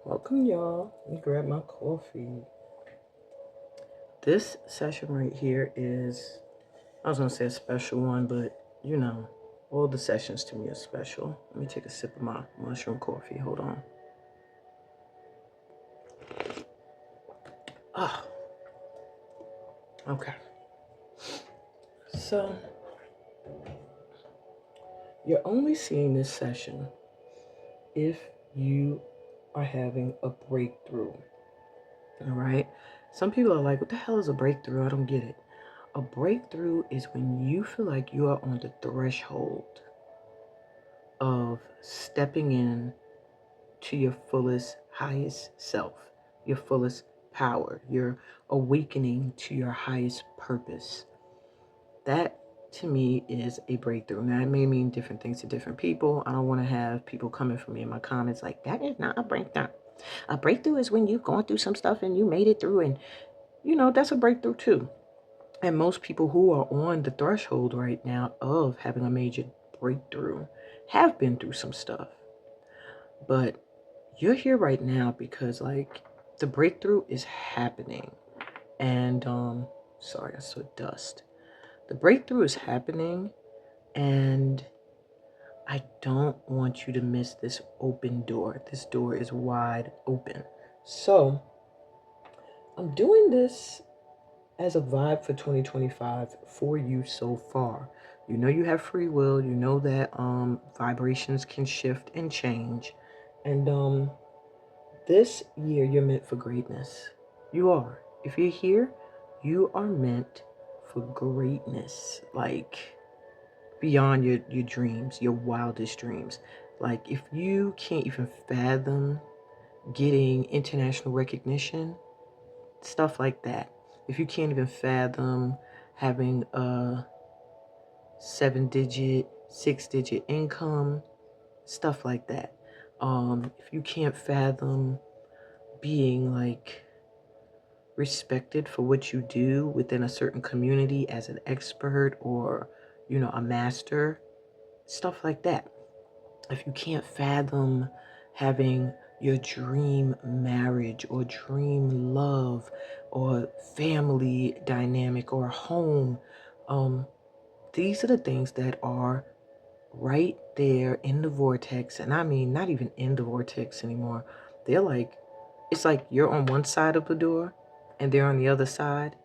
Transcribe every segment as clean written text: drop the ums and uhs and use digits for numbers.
Welcome, y'all. Let me grab my coffee. This session right here is, I was going to say a special one, but you know, all the sessions to me are special. Let me take a sip of my mushroom coffee. Hold on. Ah, okay. So, you're only seeing this session if you are having a breakthrough. All right? Some people are like, what the hell is a breakthrough? I don't get it. A breakthrough is when you feel like you are on the threshold of stepping in to your fullest, highest self, your fullest power. You're awakening to your highest purpose. That to me is a breakthrough. Now, it may mean different things to different people. I don't want to have people coming for me in my comments like, that is not a breakthrough. A breakthrough is when you've gone through some stuff and you made it through, and that's a breakthrough too. And most people who are on the threshold right now of having a major breakthrough have been through some stuff. But you're here right now because the breakthrough is happening. And sorry, I saw dust. The breakthrough is happening, and I don't want you to miss this open door. This door is wide open. So I'm doing this as a vibe for 2025 for you so far. You know you have free will. You know that vibrations can shift and change. And this year you're meant for greatness. You are. If you're here, you are meant for greatness. Like beyond your dreams, your wildest dreams. Like if you can't even fathom getting international recognition, stuff like that. If you can't even fathom having a 7-digit, 6-digit income, stuff like that. If you can't fathom being respected for what you do within a certain community as an expert or, a master, stuff like that. If you can't fathom having your dream marriage or dream love or family dynamic or home, these are the things that are right there in the vortex. And I mean, not even in the vortex anymore. It's like you're on one side of the door and they're on the other side,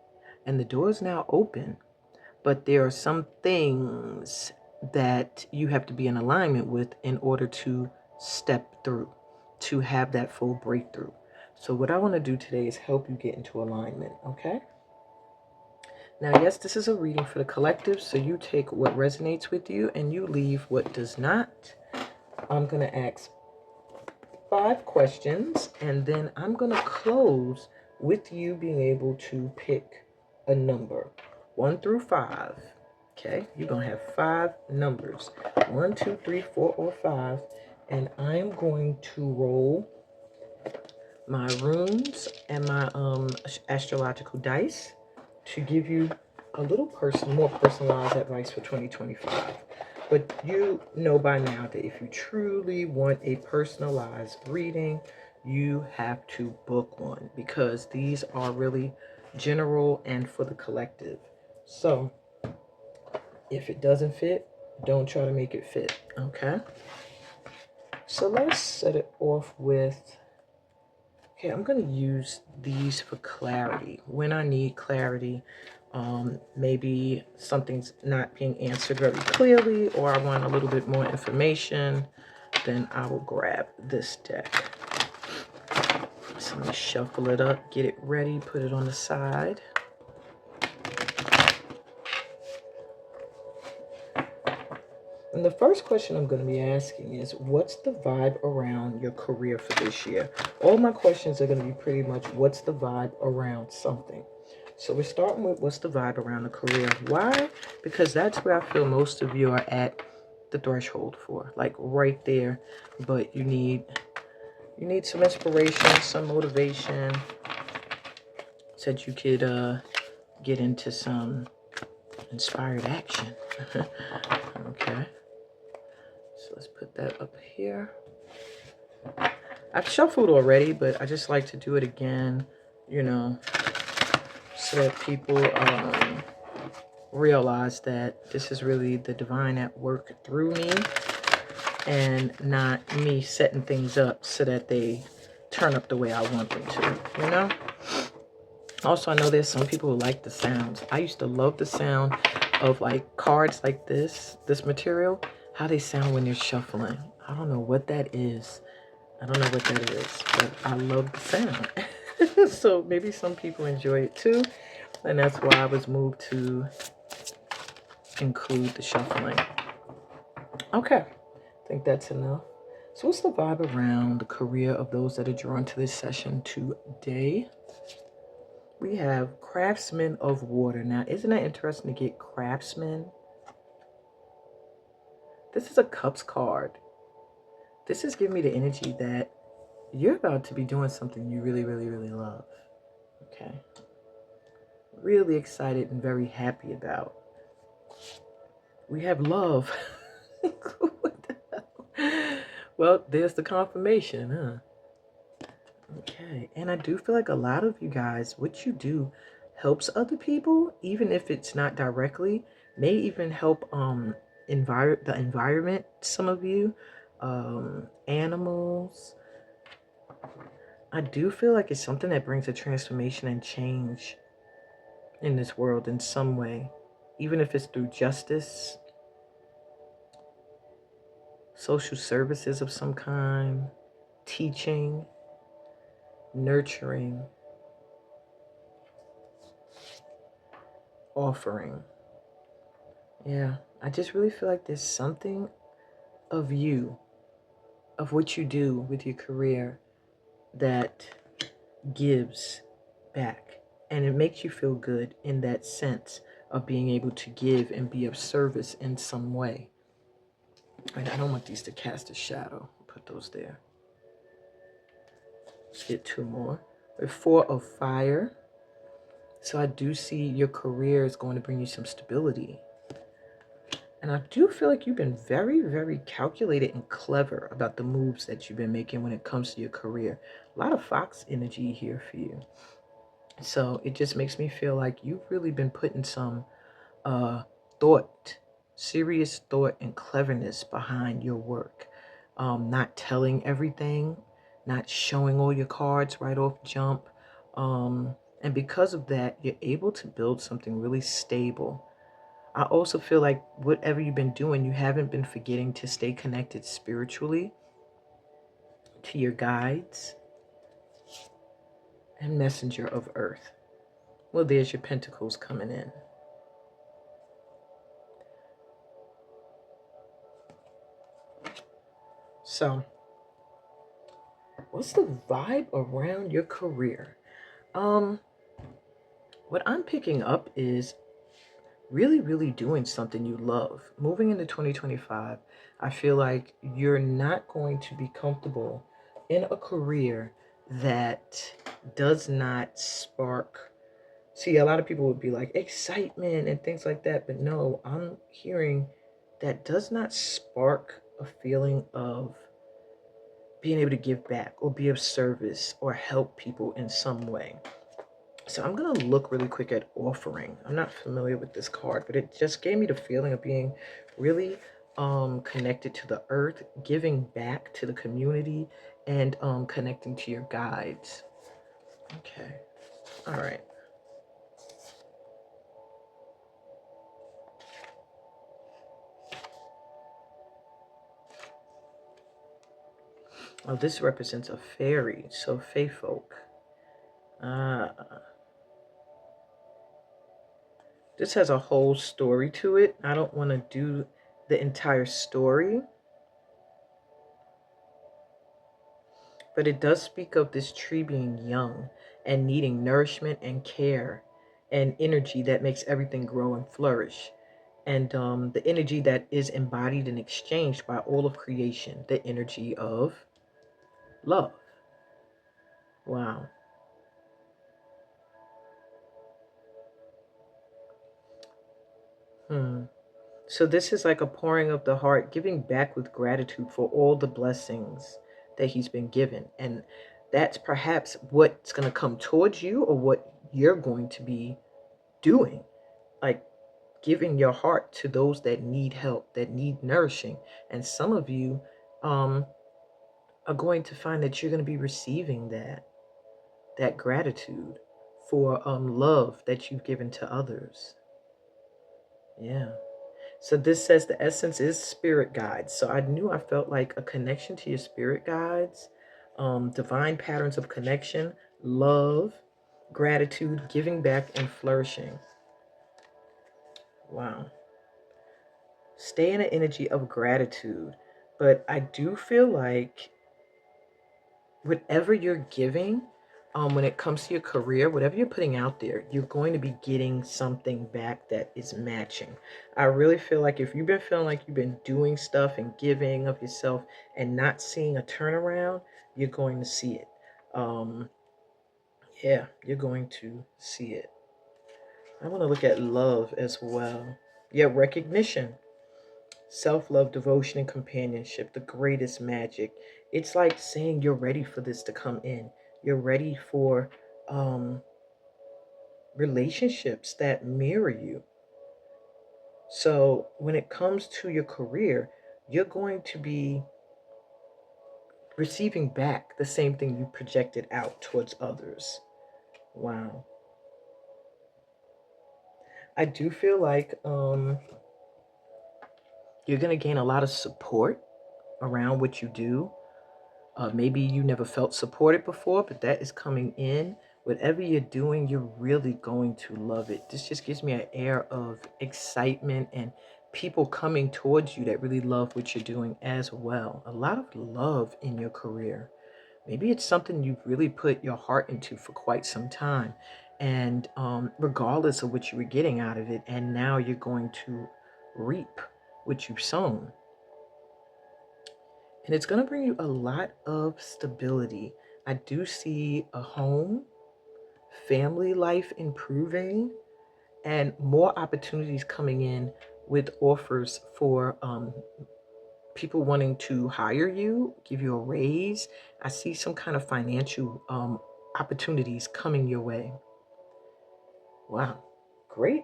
and the door is now open. But there are some things that you have to be in alignment with in order to step through, to have that full breakthrough. So what I want to do today is help you get into alignment, okay? Now, yes, this is a reading for the collective, so you take what resonates with you and you leave what does not. I'm going to ask 5 questions, and then I'm going to close with you being able to pick a number, 1 through 5. Okay, you're going to have 5 numbers, 1, 2, 3, 4, or 5, and I'm going to roll my runes and my astrological dice to give you a little more personalized advice for 2025. But you know by now that if you truly want a personalized reading, you have to book one, because these are really general and for the collective. So if it doesn't fit, don't try to make it fit, okay? So let's set it off with, okay, I'm going to use these for clarity. When I need clarity, maybe something's not being answered very clearly, or I want a little bit more information, then I will grab this deck. So let me shuffle it up, get it ready, put it on the side. And the first question I'm going to be asking is, what's the vibe around your career for this year? All my questions are going to be pretty much, what's the vibe around something? So we're starting with, what's the vibe around the career? Why? Because that's where I feel most of you are at the threshold for, like right there. But you need some inspiration, some motivation, so that you could get into some inspired action. Okay. So let's put that up here. I've shuffled already, but I just like to do it again, you know, so that people realize that this is really the divine at work through me and not me setting things up so that they turn up the way I want them to, you know? Also, I know there's some people who like the sounds. I used to love the sound of like cards like this material, how they sound when you're shuffling. I don't know what that is. I don't know what that is, but I love the sound. So maybe some people enjoy it too. And that's why I was moved to include the shuffling. Okay, I think that's enough. So what's the vibe around the career of those that are drawn to this session today? We have Craftsman of Water. Now, isn't that interesting to get Craftsman? This is a Cups card. This is giving me the energy that you're about to be doing something you really, really, really love. Okay. Really excited and very happy about. We have love. What the hell? Well, there's the confirmation, huh? Okay. And I do feel like a lot of you guys, what you do helps other people, even if it's not directly, may even help the environment, some of you, animals. I do feel like it's something that brings a transformation and change in this world in some way, even if it's through justice, social services of some kind, teaching, nurturing, offering. Yeah, I just really feel like there's something of you, of what you do with your career that gives back. And it makes you feel good in that sense of being able to give and be of service in some way. And I don't want these to cast a shadow. Put those there. Let's get two more. With 4 of Fire. So I do see your career is going to bring you some stability. And I do feel like you've been very, very calculated and clever about the moves that you've been making when it comes to your career. A lot of Fox energy here for you. So it just makes me feel like you've really been putting some thought, serious thought and cleverness behind your work. Not telling everything, not showing all your cards right off jump. And because of that, you're able to build something really stable. I also feel like whatever you've been doing, you haven't been forgetting to stay connected spiritually to your guides and messenger of earth. Well, there's your pentacles coming in. So, what's the vibe around your career? What I'm picking up is really, really doing something you love. Moving into 2025, I feel like you're not going to be comfortable in a career that does not spark. See, a lot of people would be like excitement and things like that, but no, I'm hearing that does not spark a feeling of being able to give back or be of service or help people in some way. So I'm going to look really quick at offering. I'm not familiar with this card, but it just gave me the feeling of being really connected to the earth, giving back to the community, and connecting to your guides. Okay. All right. Oh, this represents a fairy, so fae folk. This has a whole story to it. I don't want to do the entire story, but it does speak of this tree being young and needing nourishment and care and energy that makes everything grow and flourish. And the energy that is embodied and exchanged by all of creation, the energy of love. Wow. So this is like a pouring of the heart, giving back with gratitude for all the blessings that he's been given. And that's perhaps what's going to come towards you, or what you're going to be doing. Like giving your heart to those that need help, that need nourishing. And some of you are going to find that you're going to be receiving that gratitude for love that you've given to others. Yeah. So this says the essence is spirit guides. So I knew I felt like a connection to your spirit guides, divine patterns of connection, love, gratitude, giving back, and flourishing. Wow. Stay in an energy of gratitude. But I do feel like whatever you're giving, when it comes to your career, whatever you're putting out there, you're going to be getting something back that is matching. I really feel like if you've been feeling like you've been doing stuff and giving of yourself and not seeing a turnaround, you're going to see it. Um, yeah, you're going to see it. I want to look at love as well. Yeah, recognition. Self-love, devotion, and companionship, the greatest magic. It's like saying you're ready for this to come in. You're ready for um, relationships that mirror you. So when it comes to your career, you're going to be receiving back the same thing you projected out towards others. Wow. I do feel like you're going to gain a lot of support around what you do. Maybe you never felt supported before, but that is coming in. Whatever you're doing, you're really going to love it. This just gives me an air of excitement and people coming towards you that really love what you're doing as well. A lot of love in your career. Maybe it's something you've really put your heart into for quite some time. And regardless of what you were getting out of it, and now you're going to reap what you've sown. And it's going to bring you a lot of stability. I do see a home, family life improving, and more opportunities coming in with offers for people wanting to hire you, give you a raise. I see some kind of financial opportunities coming your way. Wow, great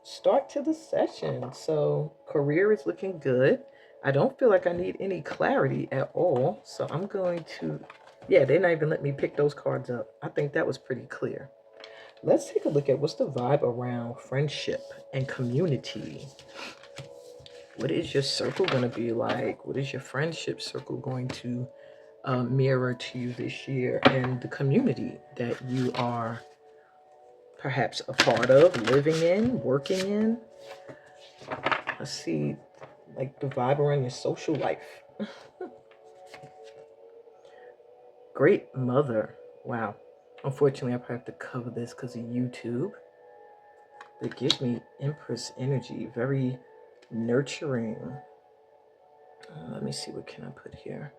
start to the session. So, career is looking good. I don't feel like I need any clarity at all. So, I'm going to, yeah, they're not even letting me pick those cards up. I think that was pretty clear. Let's take a look at what's the vibe around friendship and community. What is your circle going to be like? What is your friendship circle going to mirror to you this year? And the community that you are perhaps a part of, living in, working in. Let's see, like the vibe around your social life. Great mother. Wow. Unfortunately, I probably have to cover this because of YouTube. It gives me Empress energy, very nurturing. Let me see, what can I put here?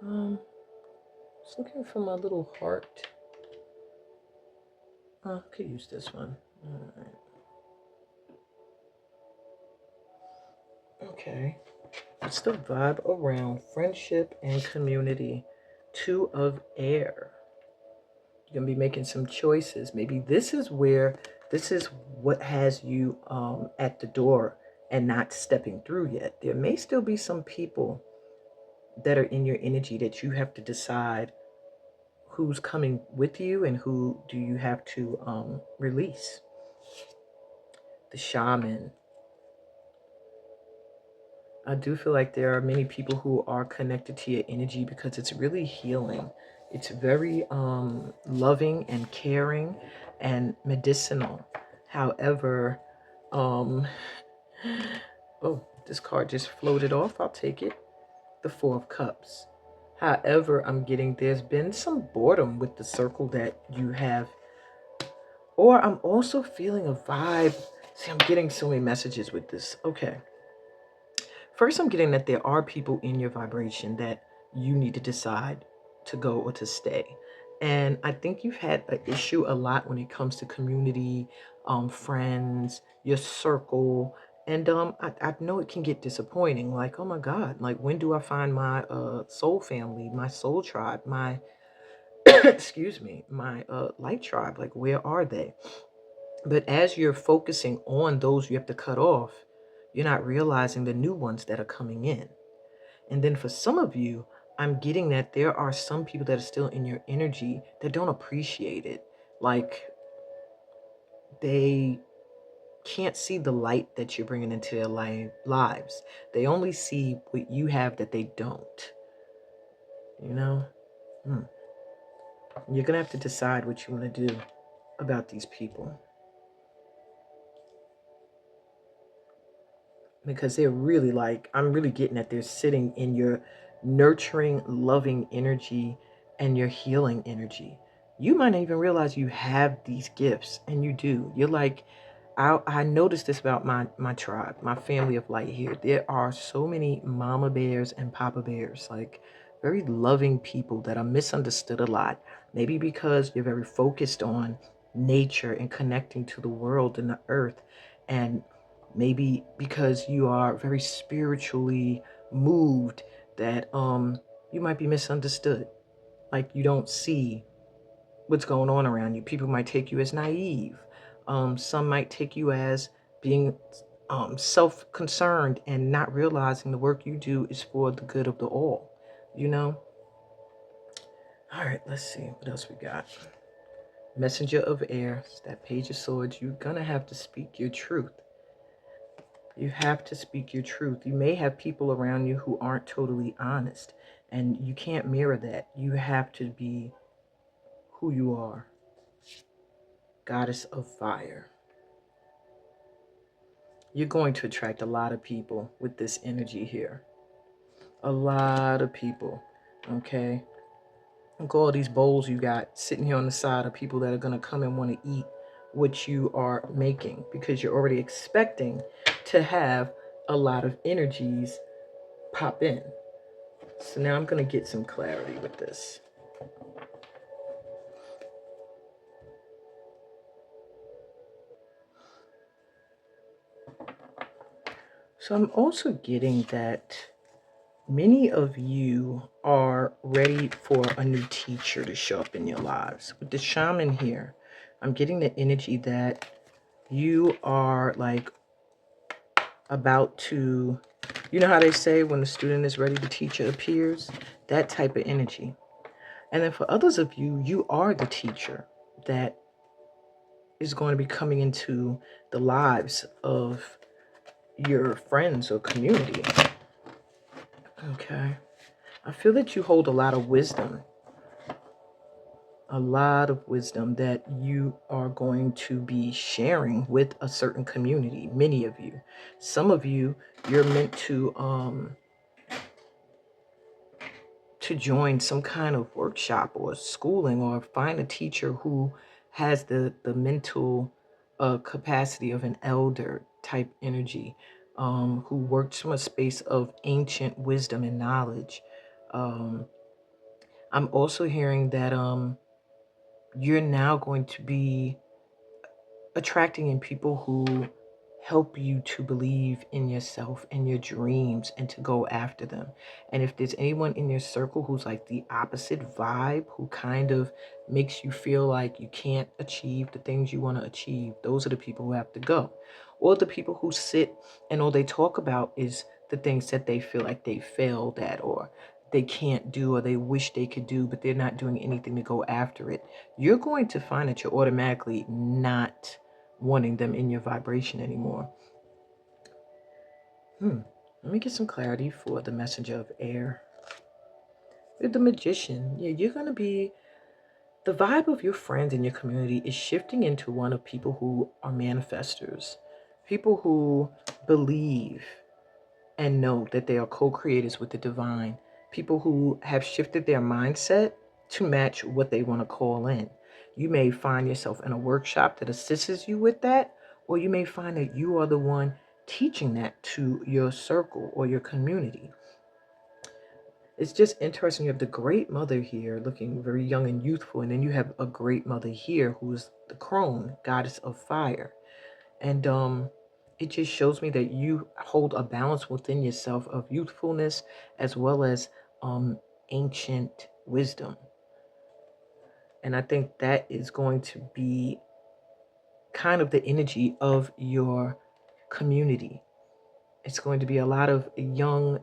Just looking for my little heart. I could use this one. All right. Okay. What's the vibe around friendship and community? Two of air. You're going to be making some choices. Maybe this is what has you at the door and not stepping through yet. There may still be some people that are in your energy that you have to decide who's coming with you and who do you have to release. The shaman. I do feel like there are many people who are connected to your energy because it's really healing. It's very loving and caring and medicinal. However, oh, this card just floated off. I'll take it. The Four of Cups. However, I'm getting there's been some boredom with the circle that you have. Or I'm also feeling a vibe. See, I'm getting so many messages with this. Okay. First, I'm getting that there are people in your vibration that you need to decide to go or to stay. And I think you've had an issue a lot when it comes to community, friends, your circle, And I know it can get disappointing. Like, oh my God, like when do I find my soul family, my soul tribe, my excuse me, my light tribe? Like, where are they? But as you're focusing on those you have to cut off, you're not realizing the new ones that are coming in. And then for some of you, I'm getting that there are some people that are still in your energy that don't appreciate it. Like, they can't see the light that you're bringing into their lives. They only see what you have that they don't. You know? You're going to have to decide what you want to do about these people. Because they're really like, I'm really getting that they're sitting in your nurturing, loving energy and your healing energy. You might not even realize you have these gifts, and you do. You're like, I noticed this about my tribe, my family of light here. There are so many mama bears and papa bears, like very loving people that are misunderstood a lot. Maybe because you're very focused on nature and connecting to the world and the earth, and maybe because you are very spiritually moved that you might be misunderstood. Like, you don't see what's going on around you. People might take you as naive. Some might take you as being self-concerned and not realizing the work you do is for the good of the all, you know? All right, let's see what else we got. Messenger of air, it's that page of swords. You're gonna have to speak your truth. You have to speak your truth. You may have people around you who aren't totally honest, and you can't mirror that. You have to be who you are. Goddess of fire. You're going to attract a lot of people with this energy here. A lot of people, okay? Look at all these bowls you got sitting here on the side of people that are going to come and want to eat what you are making, because you're already expecting to have a lot of energies pop in. So now I'm going to get some clarity with this. So I'm also getting that many of you are ready for a new teacher to show up in your lives. With the shaman here, I'm getting the energy that you are like about to, you know how they say when the student is ready, the teacher appears? That type of energy. And then for others of you, you are the teacher that is going to be coming into the lives of your friends or community. Okay. I feel that you hold a lot of wisdom that you are going to be sharing with a certain community. Many of you, some of you, you're meant to join some kind of workshop or schooling, or find a teacher who has the mental capacity of an elder type energy, who works from a space of ancient wisdom and knowledge. I'm also hearing that you're now going to be attracting in people who help you to believe in yourself and your dreams and to go after them. And if there's anyone in your circle who's like the opposite vibe, who kind of makes you feel like you can't achieve the things you want to achieve, those are the people who have to go. Or the people who sit and all they talk about is the things that they feel like they failed at, or they can't do, or they wish they could do, but they're not doing anything to go after it. You're going to find that you're automatically not wanting them in your vibration anymore. Let me get some clarity for the messenger of air. With the magician, yeah, you're going to be, the vibe of your friends in your community is shifting into one of people who are manifestors, people who believe and know that they are co-creators with the divine, people who have shifted their mindset to match what they want to call in. You may find yourself in a workshop that assists you with that, or you may find that you are the one teaching that to your circle or your community. It's just interesting. You have the great mother here looking very young and youthful, and then you have a great mother here who's the crone, goddess of fire. And it just shows me that you hold a balance within yourself of youthfulness as well as ancient wisdom. And I think that is going to be kind of the energy of your community. It's going to be a lot of young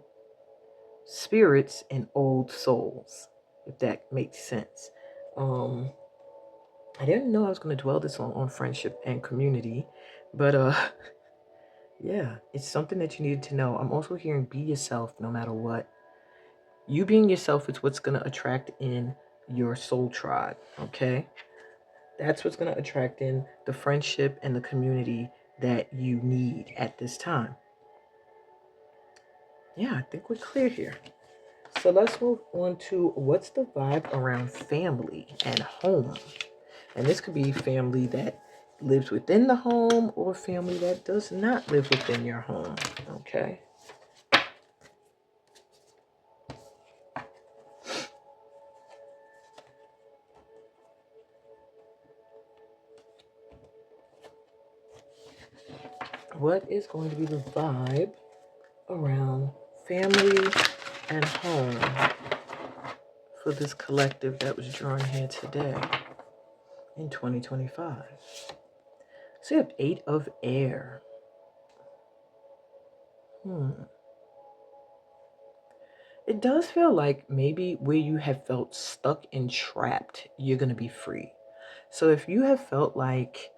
spirits and old souls, if that makes sense. I didn't know I was going to dwell this long on friendship and community, but yeah, it's something that you needed to know. I'm also hearing be yourself no matter what. You being yourself is what's going to attract in your soul tribe, okay? That's what's going to attract in the friendship and the community that you need at this time. Yeah, I think we're clear here. So let's move on to what's the vibe around family and home. And this could be family that lives within the home or family that does not live within your home, okay? What is going to be the vibe around family and home for this collective that was drawn here today in 2025? So you have 8 of air. It does feel like maybe where you have felt stuck and trapped, you're going to be free. So if you have felt like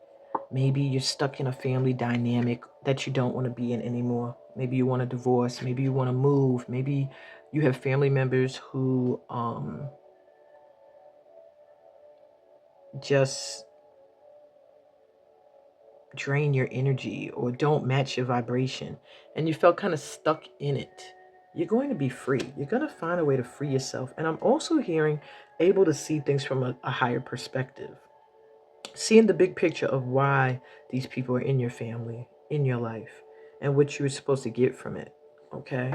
maybe you're stuck in a family dynamic that you don't want to be in anymore, maybe you want to divorce, maybe you want to move, maybe you have family members who just drain your energy or don't match your vibration, and you felt kind of stuck in it, you're going to be free. You're going to find a way to free yourself. And I'm also hearing able to see things from a higher perspective, seeing the big picture of why these people are in your family, in your life, and what you were supposed to get from it. Okay.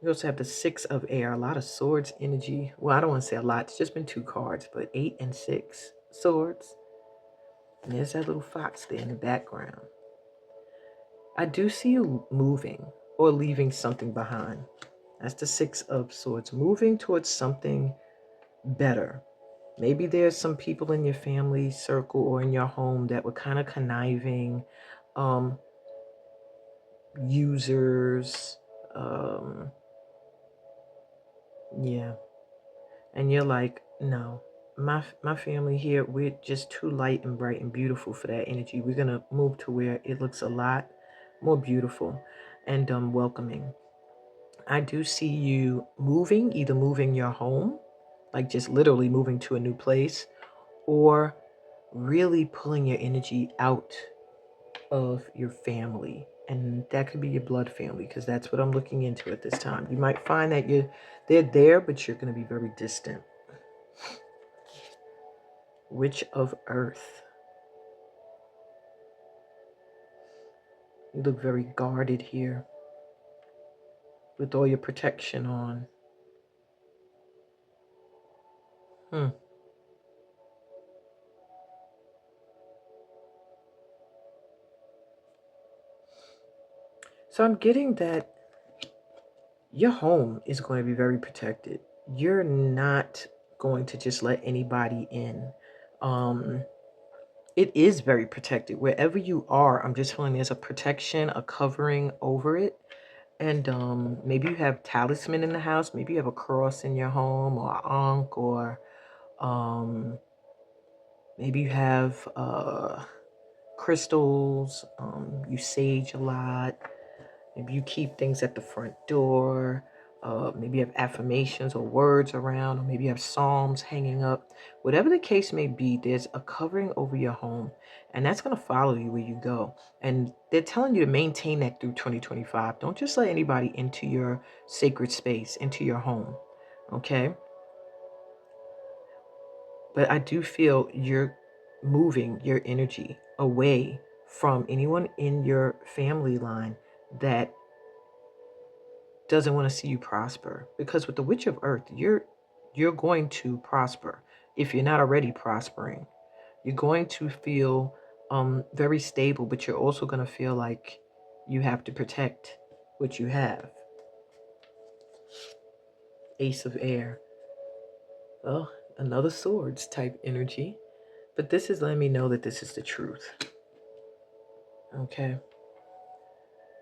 We also have the 6 of air, a lot of swords energy. Well, I don't want to say a lot. It's just been 2 cards, but 8 and 6 swords. And there's that little fox there in the background. I do see you moving or leaving something behind. That's the 6 of swords, moving towards something better. Maybe there's some people in your family circle or in your home that were kind of conniving, users, yeah. And you're like, no, my family here, we're just too light and bright and beautiful for that energy. We're gonna move to where it looks a lot more beautiful and welcoming. I do see you moving, either moving your home, like just literally moving to a new place, or really pulling your energy out of your family. And that could be your blood family, because that's what I'm looking into at this time. You might find that they're there, but you're going to be very distant. Witch of Earth. You look very guarded here with all your protection on. So I'm getting that your home is going to be very protected. You're not going to just let anybody in. It is very protected. Wherever you are, I'm just feeling there's a protection, a covering over it. And maybe you have talisman in the house. Maybe you have a cross in your home, or an ankh, or maybe you have crystals. You sage a lot. Maybe you keep things at the front door. Maybe you have affirmations or words around, or maybe you have psalms hanging up. Whatever the case may be, there's a covering over your home, and that's going to follow you where you go. And they're telling you to maintain that through 2025. Don't just let anybody into your sacred space, into your home, okay? But I do feel you're moving your energy away from anyone in your family line that doesn't want to see you prosper. Because with the Witch of Earth, you're going to prosper if you're not already prospering. You're going to feel very stable, but you're also going to feel like you have to protect what you have. Ace of Air. Well, another swords type energy. But this is letting me know that this is the truth. Okay.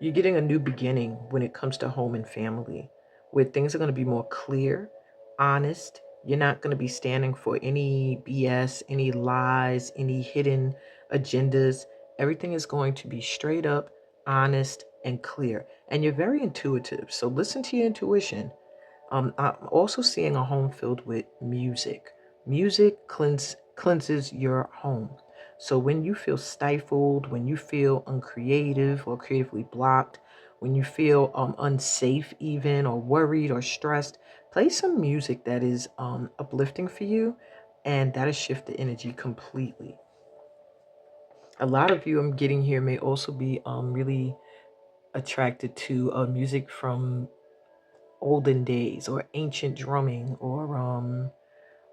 You're getting a new beginning when it comes to home and family, where things are going to be more clear, honest. You're not going to be standing for any BS, any lies, any hidden agendas. Everything is going to be straight up, honest, and clear. And you're very intuitive. So listen to your intuition. I'm also seeing a home filled with music. Music cleanses your home. So when you feel stifled, when you feel uncreative or creatively blocked, when you feel unsafe even or worried or stressed, play some music that is uplifting for you, and that'll shift the energy completely. A lot of you I'm getting here may also be really attracted to music from olden days or ancient drumming or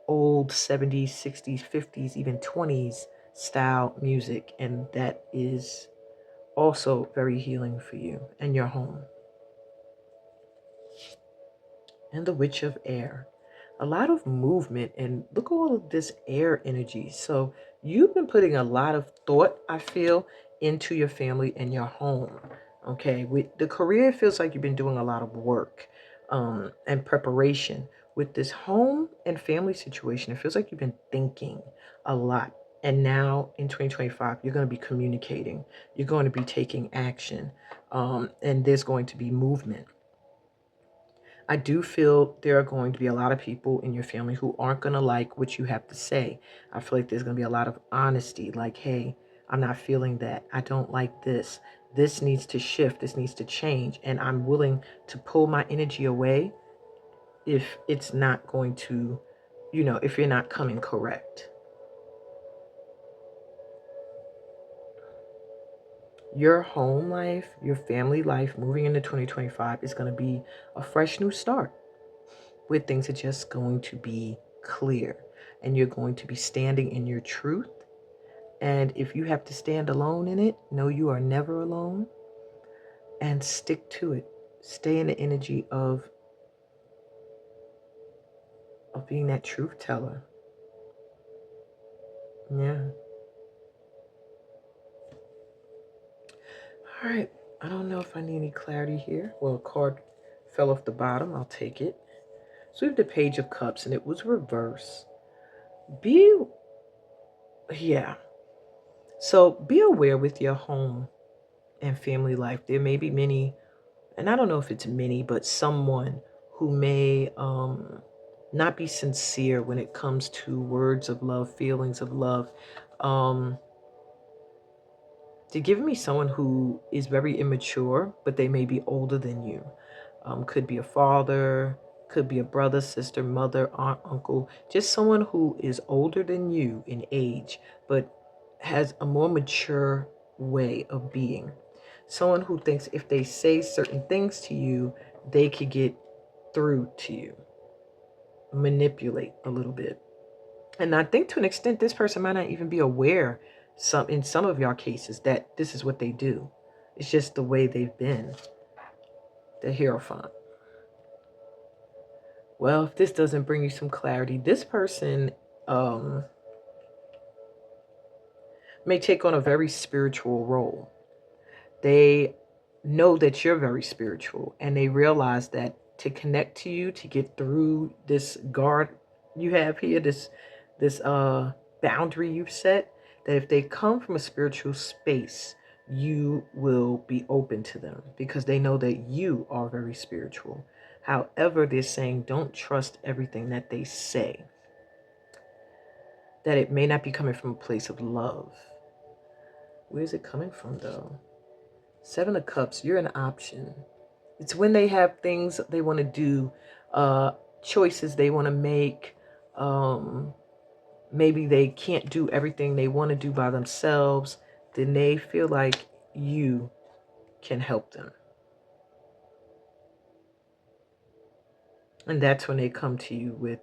old 70s, 60s, 50s, even 20s style music. And that is also very healing for you and your home. And the Witch of Air. A lot of movement, and look at all of this air energy. So you've been putting a lot of thought, I feel, into your family and your home. Okay, with the career, it feels like you've been doing a lot of work and preparation. With this home and family situation, it feels like you've been thinking a lot. And now in 2025, you're going to be communicating. You're going to be taking action, and there's going to be movement. I do feel there are going to be a lot of people in your family who aren't going to like what you have to say. I feel like there's going to be a lot of honesty, like, hey, I'm not feeling that. I don't like this. This needs to shift. This needs to change. And I'm willing to pull my energy away if it's not going to, if you're not coming correct. Your home life, your family life moving into 2025 is going to be a fresh new start, where things are just going to be clear and you're going to be standing in your truth. And if you have to stand alone in it, know you are never alone, and stick to it. Stay in the energy of being that truth teller. Yeah. All right. I don't know if I need any clarity here. Well, a card fell off the bottom. I'll take it. So we have the Page of Cups, and it was reverse. Yeah. So be aware with your home and family life. There may be many, and I don't know if it's many, but someone who may not be sincere when it comes to words of love, feelings of love. To give me someone who is very immature, but they may be older than you. Could be a father, could be a brother, sister, mother, aunt, uncle, just someone who is older than you in age, but has a more mature way of being. Someone who thinks if they say certain things to you, they could get through to you, manipulate a little bit. And I think to an extent, this person might not even be aware, in some of your cases, that this is what they do. It's just the way they've been. The Hierophant. Well, if this doesn't bring you some clarity, this person may take on a very spiritual role. They know that you're very spiritual, and they realize that to connect to you, to get through this guard you have here, this boundary you've set, that if they come from a spiritual space, you will be open to them because they know that you are very spiritual. However, they're saying don't trust everything that they say, that it may not be coming from a place of love. Where's it coming from though? Seven of Cups, you're an option. It's when they have things they want to do, choices they want to make. Maybe they can't do everything they want to do by themselves. Then they feel like you can help them. And that's when they come to you with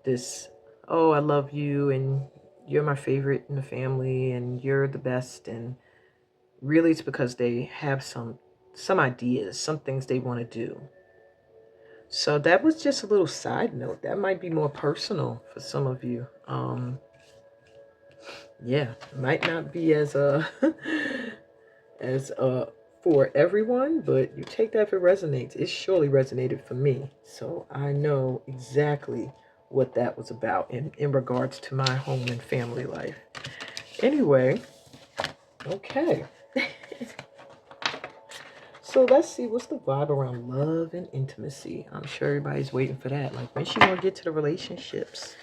this, oh, I love you and you're my favorite in the family and you're the best. And really it's because they have some ideas, some things they want to do. So that was just a little side note. That might be more personal for some of you. Yeah, might not be as as for everyone, but you take that if it resonates. It surely resonated for me. So I know exactly what that was about in regards to my home and family life. Anyway, okay. So let's see, what's the vibe around love and intimacy? I'm sure everybody's waiting for that. Like, when she gonna get to the relationships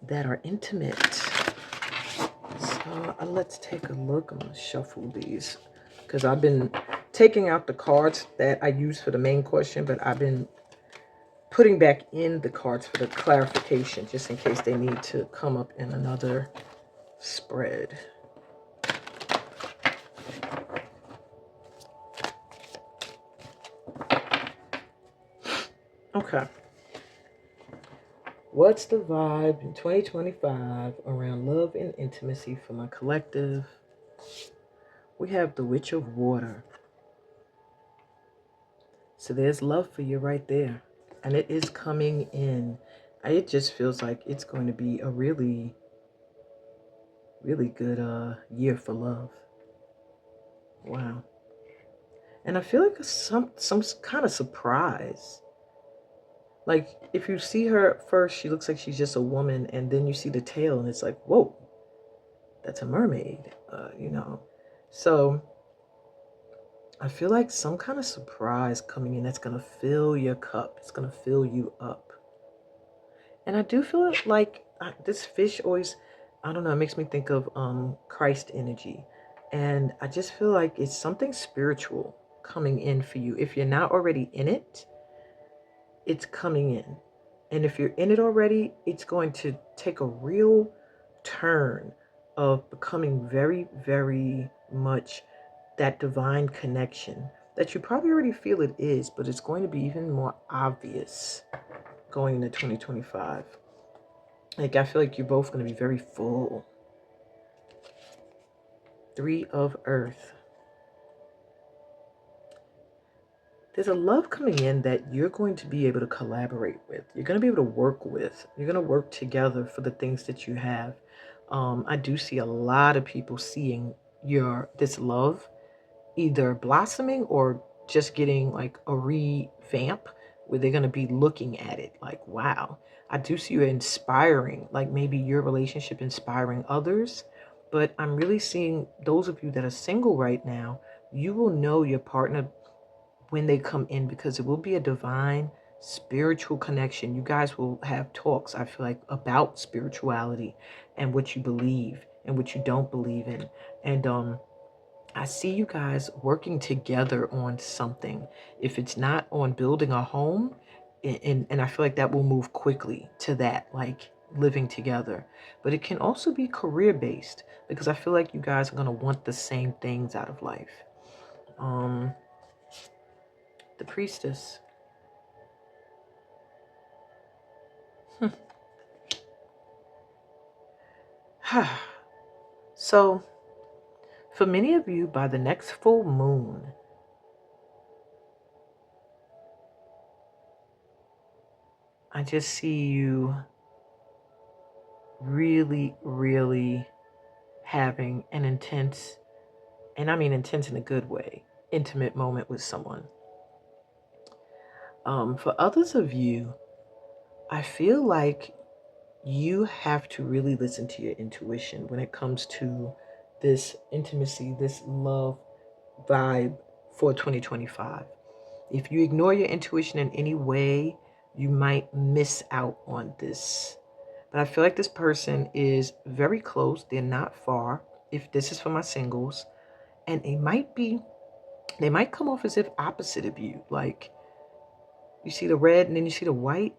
that are intimate? So let's take a look. I'm gonna shuffle these because I've been taking out the cards that I used for the main question, but I've been putting back in the cards for the clarification, just in case they need to come up in another spread. Okay. What's the vibe in 2025 around love and intimacy for my collective? We have the Witch of Water. So there's love for you right there. And it is coming in. It just feels like it's going to be a really, really good year for love. Wow. And I feel like some kind of surprise. Like, if you see her first, she looks like she's just a woman, and then you see the tail, and it's like, whoa, that's a mermaid, you know. So I feel like some kind of surprise coming in that's going to fill your cup. It's going to fill you up. And I do feel like this fish always, I don't know, it makes me think of Christ energy. And I just feel like it's something spiritual coming in for you. If you're not already in it, it's coming in. And if you're in it already, it's going to take a real turn of becoming very, very much that divine connection that you probably already feel it is, but it's going to be even more obvious going into 2025. Like, I feel like you're both going to be very full. 3 of Earth. There's a love coming in that you're going to be able to collaborate with. You're going to be able to work with. You're going to work together for the things that you have. I do see a lot of people seeing this love either blossoming or just getting like a revamp where they're going to be looking at it like, wow. I do see you inspiring, like maybe your relationship inspiring others. But I'm really seeing those of you that are single right now, you will know your partner when they come in, because it will be a divine spiritual connection. You guys will have talks, I feel like, about spirituality and what you believe and what you don't believe in. And I see you guys working together on something. If it's not on building a home, and I feel like that will move quickly to that, like living together. But it can also be career based, because I feel like you guys are going to want the same things out of life. The Priestess. So, for many of you, by the next full moon, I just see you really, really having an intense, and I mean intense in a good way, intimate moment with someone. For others of you, I feel like you have to really listen to your intuition when it comes to this intimacy, this love vibe for 2025. If you ignore your intuition in any way, you might miss out on this. But I feel like this person is very close. They're not far. If this is for my singles, and they might come off as if opposite of you. Like, you see the red and then you see the white,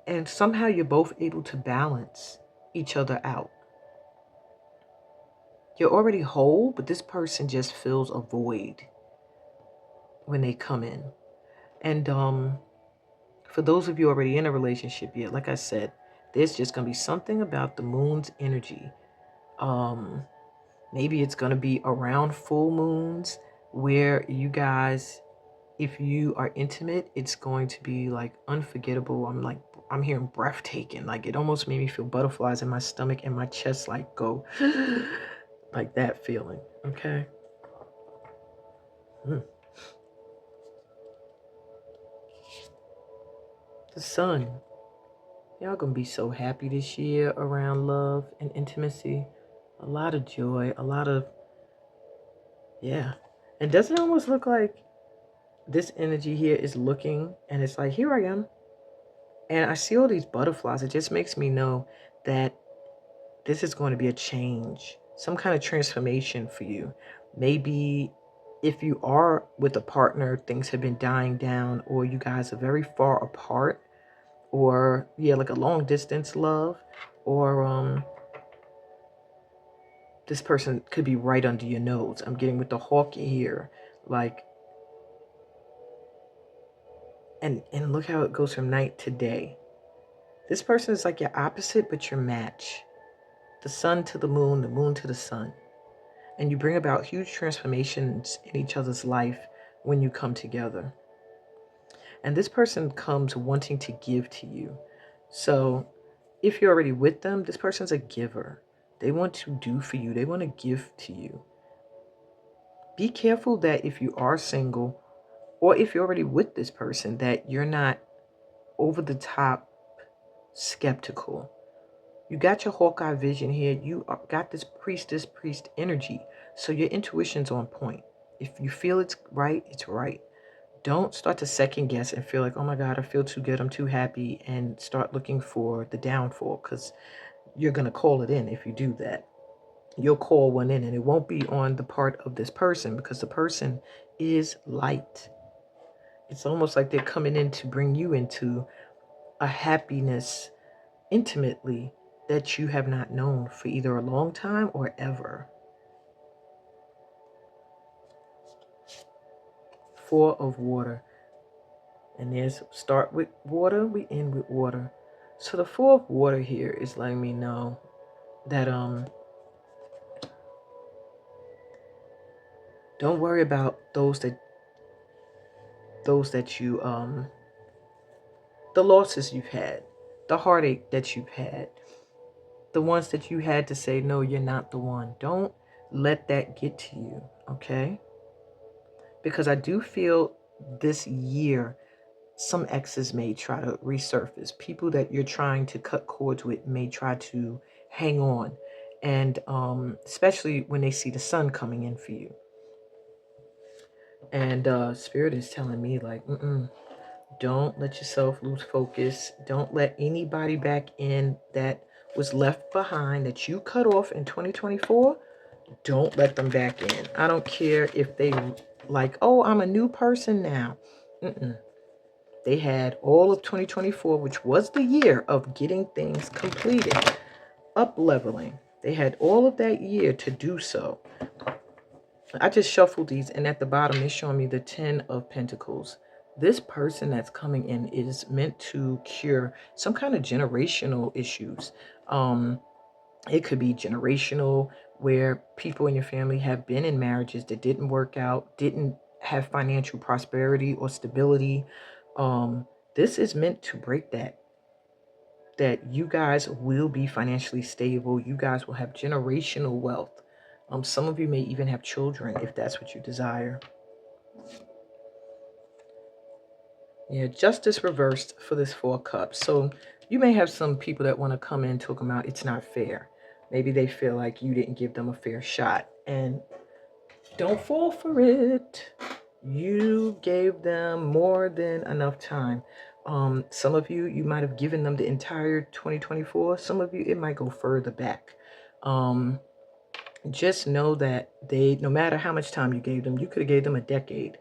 and somehow you're both able to balance each other out. You're already whole, but this person just fills a void when they come in. And for those of you already in a relationship, yeah, like I said, There's just going to be something about the moon's energy. Maybe it's going to be around full moons where you guys, if you are intimate, it's going to be like unforgettable. I'm hearing breathtaking. Like it almost made me feel butterflies in my stomach and my chest like go like that feeling. Okay. The sun. Y'all gonna be so happy this year around love and intimacy. A lot of joy, a lot of, yeah. And doesn't it almost look like this energy here is looking and it's like, here I am. And I see all these butterflies. It just makes me know that this is going to be a change, some kind of transformation for you. Maybe if you are with a partner, things have been dying down, or you guys are very far apart, or yeah, like a long distance love, or this person could be right under your nose. I'm getting with the hawk here, like, and look how it goes from night to day. This person is like your opposite, but your match. The sun to the moon to the sun. And you bring about huge transformations in each other's life when you come together. And this person comes wanting to give to you. So if you're already with them, this person's a giver. They want to do for you. They want to give to you. Be careful that if you are single or if you're already with this person, that you're not over the top skeptical. You got your Hawkeye vision here. You got this priest energy. So your intuition's on point. If you feel it's right, it's right. Don't start to second guess and feel like, oh my God, I feel too good, I'm too happy, and start looking for the downfall, because you're going to call it in if you do that. You'll call one in, and it won't be on the part of this person, because the person is light. It's almost like they're coming in to bring you into a happiness intimately that you have not known for either a long time or ever. 4 of water. And there's start with water, we end with water. So the 4 of water here is letting me know that don't worry about those that you the losses you've had, the heartache that you've had, the ones that you had to say, no, you're not the one. Don't let that get to you, okay? Because I do feel this year some exes may try to resurface. People that you're trying to cut cords with may try to hang on. And especially when they see the sun coming in for you. And Spirit is telling me like, don't let yourself lose focus. Don't let anybody back in that was left behind that you cut off in 2024. Don't let them back in. I don't care if they like, oh, I'm a new person now. They had all of 2024, which was the year of getting things completed, up leveling. They had all of that year to do so. I just shuffled these, and at the bottom, they're showing me the 10 of Pentacles. This person that's coming in is meant to cure some kind of generational issues. It could be generational, where people in your family have been in marriages that didn't work out, didn't have financial prosperity or stability. This is meant to break that you guys will be financially stable. You guys will have generational wealth. Some of you may even have children if that's what you desire. Yeah, justice reversed for this 4 of Cups. So you may have some people that want to come in talking about it's not fair. Maybe they feel like you didn't give them a fair shot. And don't fall for it. You gave them more than enough time. Some of you, you might have given them the entire 2024. Some of you, it might go further back. Just know that they, no matter how much time you gave them, you could have gave them a decade.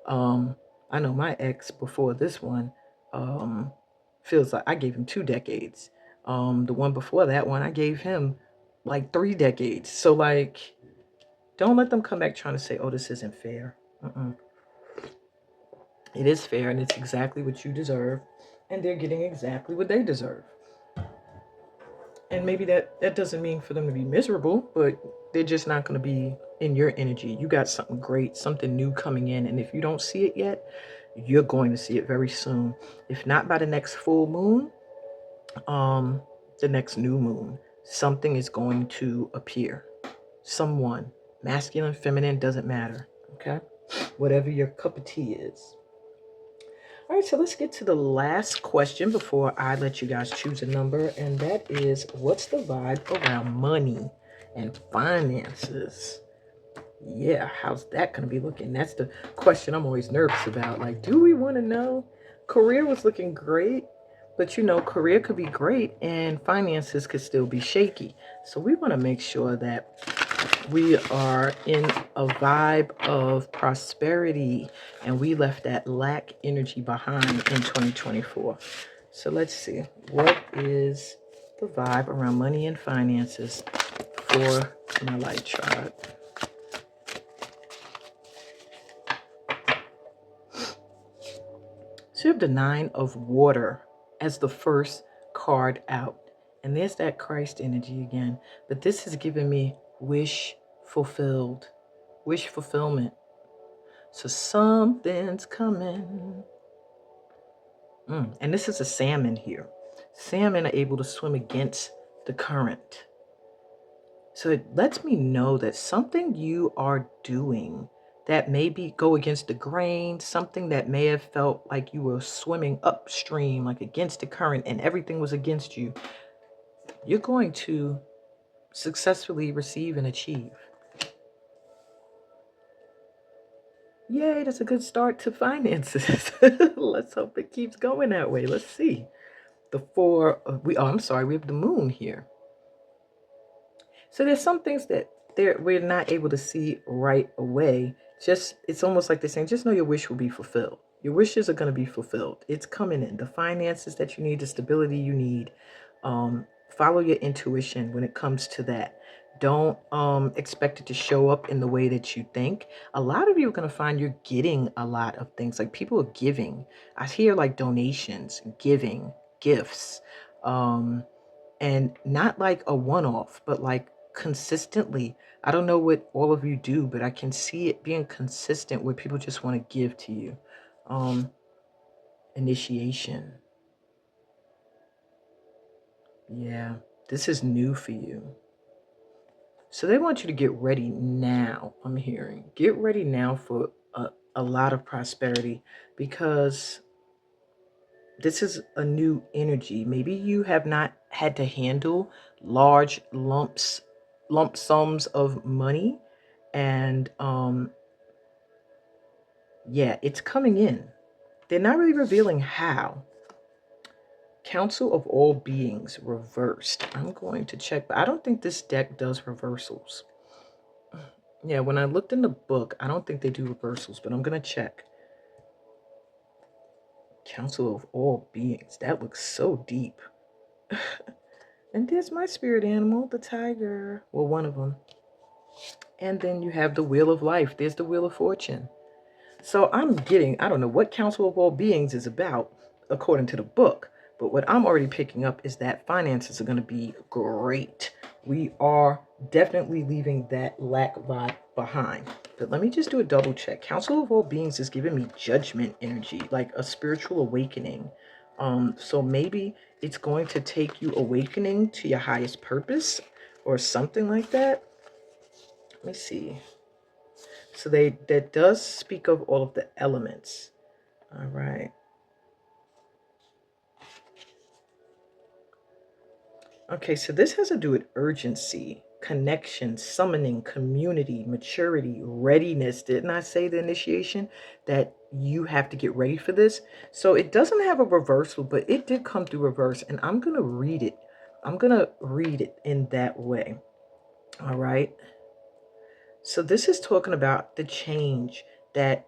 I know my ex before this one feels like I gave him 2 decades. The one before that one, I gave him like 3 decades. So like, don't let them come back trying to say, oh, this isn't fair. It is fair, and it's exactly what you deserve, and they're getting exactly what they deserve. And maybe that doesn't mean for them to be miserable, but they're just not going to be in your energy. You got something great, something new coming in. And if you don't see it yet, you're going to see it very soon. If not by the next full moon, the next new moon, something is going to appear. Someone, masculine, feminine, doesn't matter. Okay? Whatever your cup of tea is. All right, so let's get to the last question before I let you guys choose a number. And that is, what's the vibe around money and finances? Yeah, how's that going to be looking? That's the question I'm always nervous about. Like, do we want to know? Career was looking great, but career could be great and finances could still be shaky. So we want to make sure that we are in a vibe of prosperity and we left that lack energy behind in 2024. So let's see. What is the vibe around money and finances for my light tribe? So you have the 9 of Water as the first card out. And there's that Christ energy again. But this is giving me wish fulfilled. Wish fulfillment. So something's coming. And this is a salmon here. Salmon are able to swim against the current. So it lets me know that something you are doing that maybe go against the grain, something that may have felt like you were swimming upstream, like against the current, and everything was against you, you're going to successfully receive and achieve. Yay, that's a good start to finances. Let's hope it keeps going that way. Let's see. We have the moon here. So there's some things that we're not able to see right away. It's almost like they're saying, just know your wish will be fulfilled. Your wishes are going to be fulfilled. It's coming in. The finances that you need, the stability you need. Follow your intuition when it comes to that. Don't expect it to show up in the way that you think. A lot of you are going to find you're getting a lot of things. Like people are giving. I hear like donations, giving, gifts. And not like a one-off, but like consistently. I don't know what all of you do, but I can see it being consistent where people just want to give to you. Initiation. Yeah, this is new for you. So they want you to get ready now. I'm hearing get ready now for a lot of prosperity, because this is a new energy. Maybe you have not had to handle large lump sums of money, and it's coming in. They're not really revealing how. Council of all beings reversed. I'm going to check, but I don't think this deck does reversals. Yeah, when I looked in the book, I don't think they do reversals, but I'm going to check. Council of all beings. That looks so deep. And there's my spirit animal, the tiger. Well, one of them. And then you have the Wheel of Life. There's the Wheel of Fortune. So I don't know what Council of All Beings is about, according to the book. But what I'm already picking up is that finances are going to be great. We are definitely leaving that lack vibe behind. But let me just do a double check. Council of All Beings is giving me judgment energy, like a spiritual awakening. So maybe it's going to take you awakening to your highest purpose or something like that. Let me see. So that does speak of all of the elements. All right. Okay, so this has to do with urgency, connection, summoning, community, maturity, readiness. Didn't I say the initiation that you have to get ready for this? So it doesn't have a reversal, but it did come through reverse, and I'm going to read it. I'm going to read it in that way. All right. So this is talking about the change that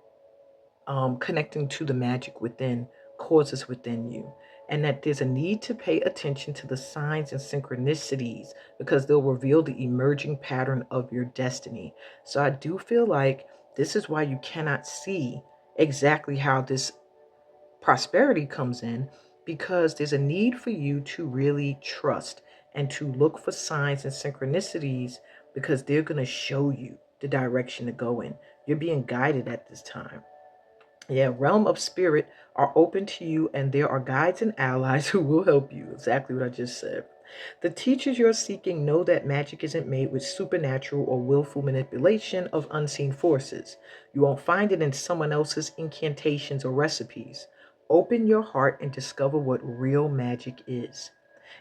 connecting to the magic within causes within you, and that there's a need to pay attention to the signs and synchronicities because they'll reveal the emerging pattern of your destiny. So I do feel like this is why you cannot see exactly how this prosperity comes in, because there's a need for you to really trust and to look for signs and synchronicities because they're going to show you the direction to go in. You're being guided at this time. Yeah, realm of spirit are open to you, and there are guides and allies who will help you. Exactly what I just said. The teachers you're seeking know that magic isn't made with supernatural or willful manipulation of unseen forces. You won't find it in someone else's incantations or recipes. Open your heart and discover what real magic is.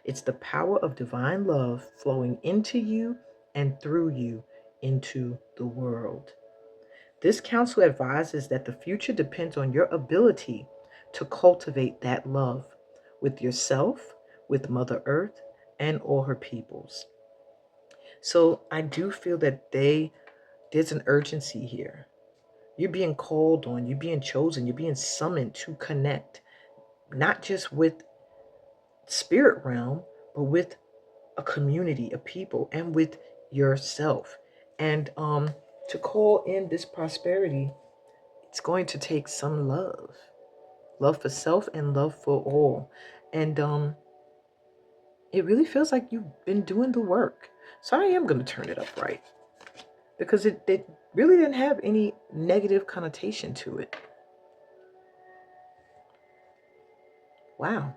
It's the power of divine love flowing into you and through you into the world. This counsel advises that the future depends on your ability to cultivate that love with yourself, with Mother Earth, and all her peoples. So I do feel that there's an urgency here. You're being called on, you're being chosen, you're being summoned to connect, not just with spirit realm, but with a community of people and with yourself. And to call in this prosperity, it's going to take some love for self and love for all. And it really feels like you've been doing the work. So I am going to turn it up right because it really didn't have any negative connotation to it. Wow.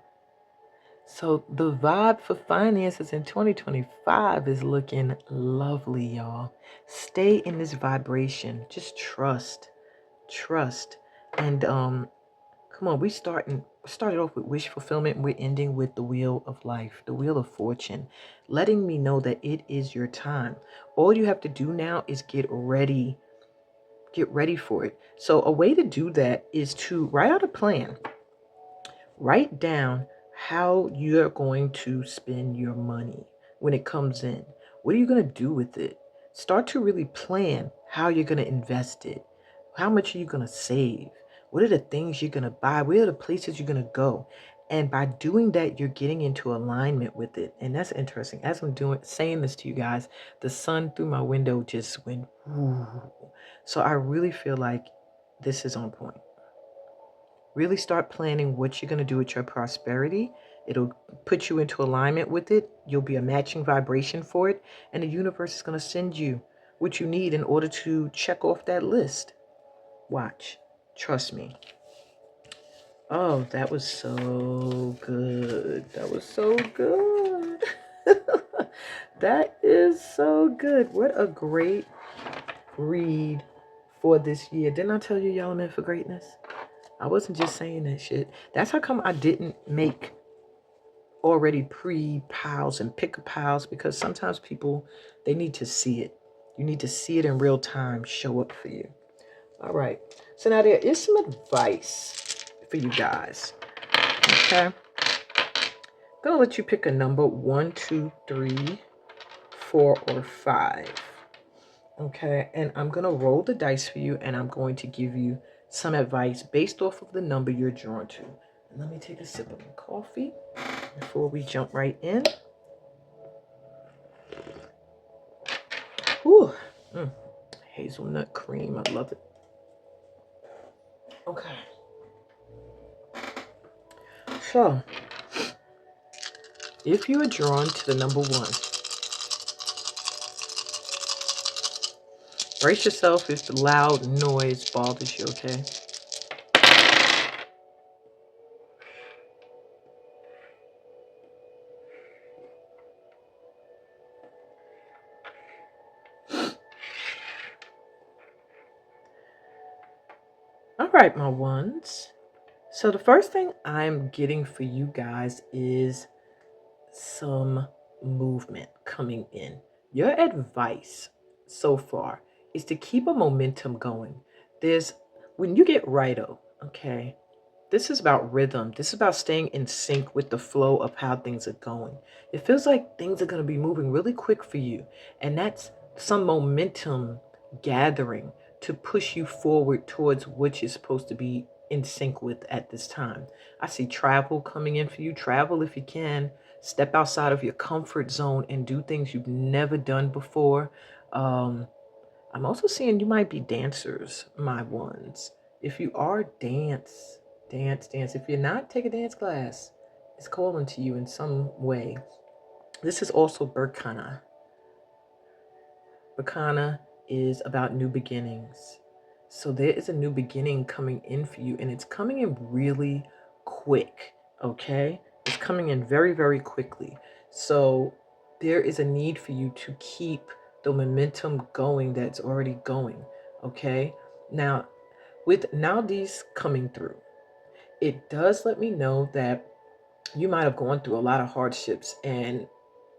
So the vibe for finances in 2025 is looking lovely, y'all. Stay in this vibration. Just trust. And come on, we started off with wish fulfillment, and we're ending with the wheel of life, the wheel of fortune, letting me know that it is your time. All you have to do now is get ready for it. So a way to do that is to write out a plan. Write down how you're going to spend your money when it comes in. What are you going to do with it? Start to really plan how you're going to invest it. How much are you going to save? What are the things you're going to buy? Where are the places you're going to go? And by doing that, you're getting into alignment with it. And that's interesting. As I'm saying this to you guys, the sun through my window just went, ooh. So I really feel like this is on point. Really start planning what you're going to do with your prosperity. It'll put you into alignment with it. You'll be a matching vibration for it. And the universe is going to send you what you need in order to check off that list. Watch. Trust me. Oh, that was so good. That was so good. That is so good. What a great read for this year. Didn't I tell you y'all are meant for greatness? I wasn't just saying that shit. That's how come I didn't make already pre-piles and pick piles, because sometimes people, they need to see it. You need to see it in real time show up for you. All right. So now there is some advice for you guys. Okay. I'm going to let you pick a number 1, 2, 3, 4, or 5. Okay, and I'm going to roll the dice for you, and I'm going to give you some advice based off of the number you're drawn to. And let me take a sip of my coffee before we jump right in. Whew. Hazelnut cream, I love it. Okay. So, if you are drawn to the number 1, brace yourself if the loud noise bothers you, okay? All right, my ones. So the first thing I'm getting for you guys is some movement coming in. Your advice so far is to keep a momentum going. When you get righto, okay, this is about rhythm. This is about staying in sync with the flow of how things are going. It feels like things are going to be moving really quick for you. And that's some momentum gathering to push you forward towards what you're supposed to be in sync with at this time. I see travel coming in for you. Travel if you can. Step outside of your comfort zone and do things you've never done before. I'm also seeing you might be dancers, my ones. If you are, dance. If you're not, take a dance class. It's calling to you in some way. This is also Berkana. Berkana is about new beginnings. So there is a new beginning coming in for you, and it's coming in really quick, okay? It's coming in very, very quickly. So there is a need for you to keep the momentum going that's already going, okay? Now, with now these coming through, it does let me know that you might have gone through a lot of hardships, and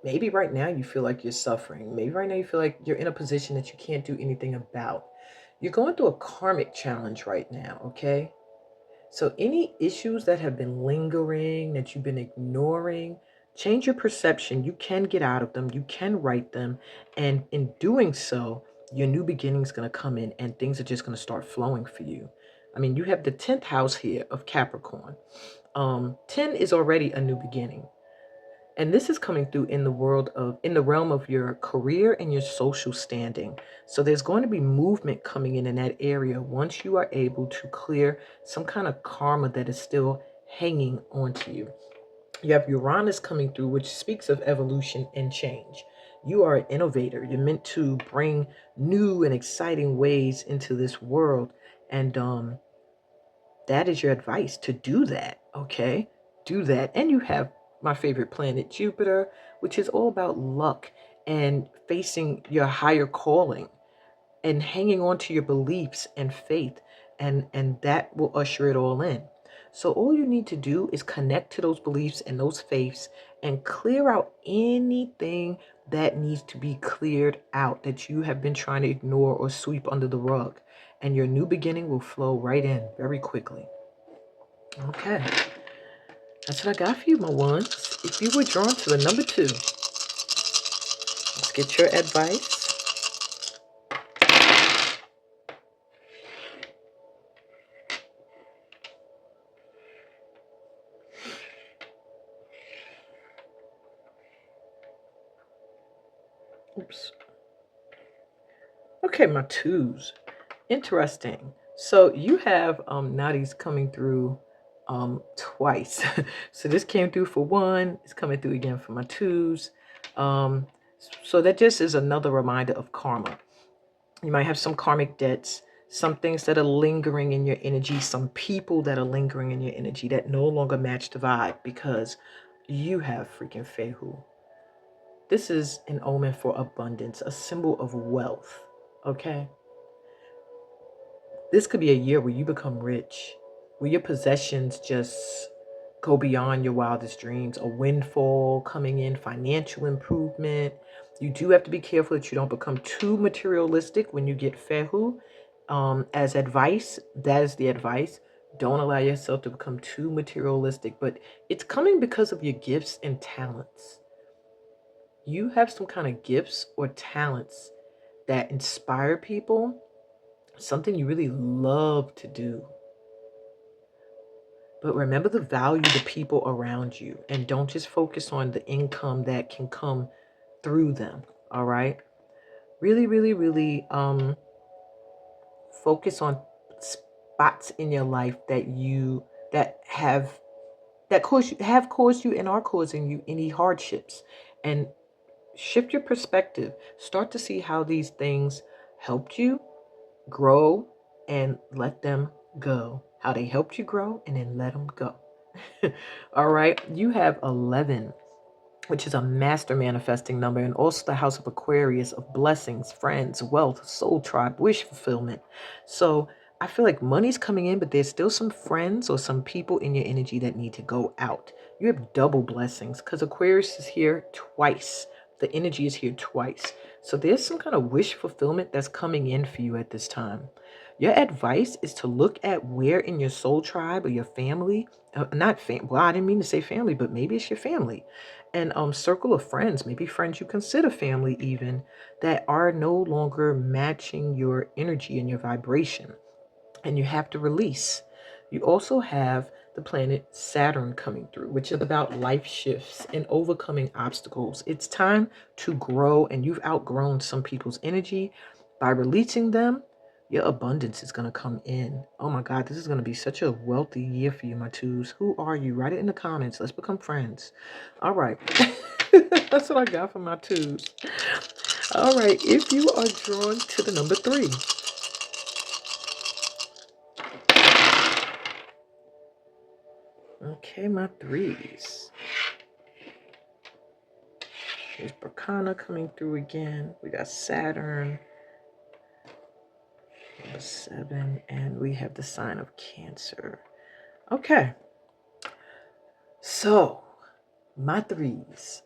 maybe right now you feel like you're suffering. Maybe right now you feel like you're in a position that you can't do anything about. You're going through a karmic challenge right now, okay? So any issues that have been lingering, that you've been ignoring, change your perception. You can get out of them. You can write them. And in doing so, your new beginning is going to come in and things are just going to start flowing for you. I mean, you have the 10th house here of Capricorn. 10 is already a new beginning. And this is coming through in the realm of your career and your social standing. So there's going to be movement coming in that area once you are able to clear some kind of karma that is still hanging onto you. You have Uranus coming through, which speaks of evolution and change. You are an innovator. You're meant to bring new and exciting ways into this world. And that is your advice, to do that, okay? Do that. And you have my favorite planet, Jupiter, which is all about luck and facing your higher calling and hanging on to your beliefs and faith, and that will usher it all in. So all you need to do is connect to those beliefs and those faiths and clear out anything that needs to be cleared out that you have been trying to ignore or sweep under the rug, and your new beginning will flow right in very quickly. Okay, that's what I got for you, my ones. If you were drawn to the number 2, let's get your advice. Oops. Okay, my 2s. Interesting. So you have Nadi's coming through twice. So this came through for 1, it's coming through again for my 2s. So that just is another reminder of karma. You might have some karmic debts, some things that are lingering in your energy, some people that are lingering in your energy that no longer match the vibe because you have freaking Fehu. This is an omen for abundance, a symbol of wealth, okay? This could be a year where you become rich, where your possessions just go beyond your wildest dreams. A windfall coming in, financial improvement. You do have to be careful that you don't become too materialistic when you get fehu. As advice, that is the advice. Don't allow yourself to become too materialistic, but it's coming because of your gifts and talents. You have some kind of gifts or talents that inspire people, something you really love to do. But remember to value the people around you and don't just focus on the income that can come through them. All right. Really, really, really focus on spots in your life that have caused you and are causing you any hardships, and shift your perspective. Start to see how these things helped you grow and let them go. How they helped you grow and then let them go. All right. You have 11, which is a master manifesting number, and also the house of Aquarius of blessings, friends, wealth, soul tribe, wish fulfillment. So I feel like money's coming in, but there's still some friends or some people in your energy that need to go out. You have double blessings because Aquarius is here twice. The energy is here twice. So there's some kind of wish fulfillment that's coming in for you at this time. Your advice is to look at where in your soul tribe or your family, well, I didn't mean to say family, but maybe it's your family, and circle of friends, maybe friends you consider family even, that are no longer matching your energy and your vibration, and you have to release. You also have the planet Saturn coming through, which is about life shifts and overcoming obstacles. It's time to grow, and you've outgrown some people's energy. By releasing them, your abundance is going to come in. Oh my God, this is going to be such a wealthy year for you, my 2s. Who are you? Write it in the comments. Let's become friends. All right. That's what I got for my twos. All right, if you are drawn to the number 3. Okay, my 3s. Here's Bracana coming through again. We got Saturn, number 7, and we have the sign of Cancer. Okay. So, my 3s.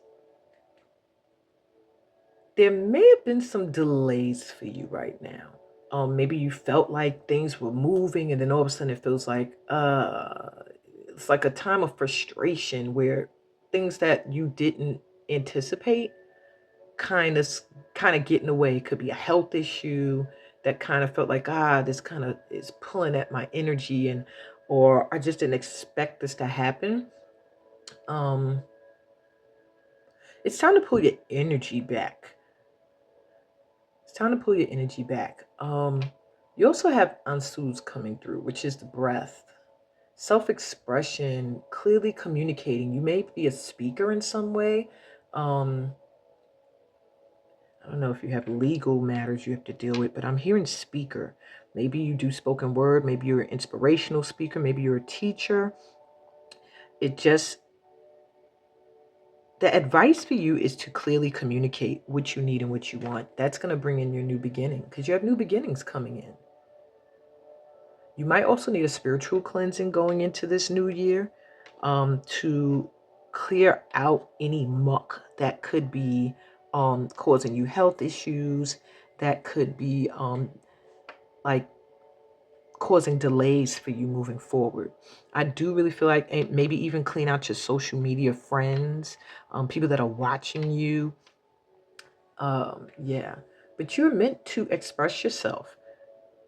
There may have been some delays for you right now. Maybe you felt like things were moving, and then all of a sudden it feels like it's like a time of frustration where things that you didn't anticipate kind of get in the way. It could be a health issue that kind of felt like this kind of is pulling at my energy, and or I just didn't expect this to happen. It's time to pull your energy back. It's time to pull your energy back. You also have Ansus coming through, which is the breath, self-expression, clearly communicating. You may be a speaker in some way. I don't know if you have legal matters you have to deal with, but I'm hearing speaker. Maybe you do spoken word. Maybe you're an inspirational speaker. Maybe you're a teacher. The advice for you is to clearly communicate what you need and what you want. That's going to bring in your new beginning, because you have new beginnings coming in. You might also need a spiritual cleansing going into this new year, to clear out any muck that could be causing you health issues, that could be like causing delays for you moving forward. I do really feel like maybe even clean out your social media friends, people that are watching you. Yeah, but you're meant to express yourself.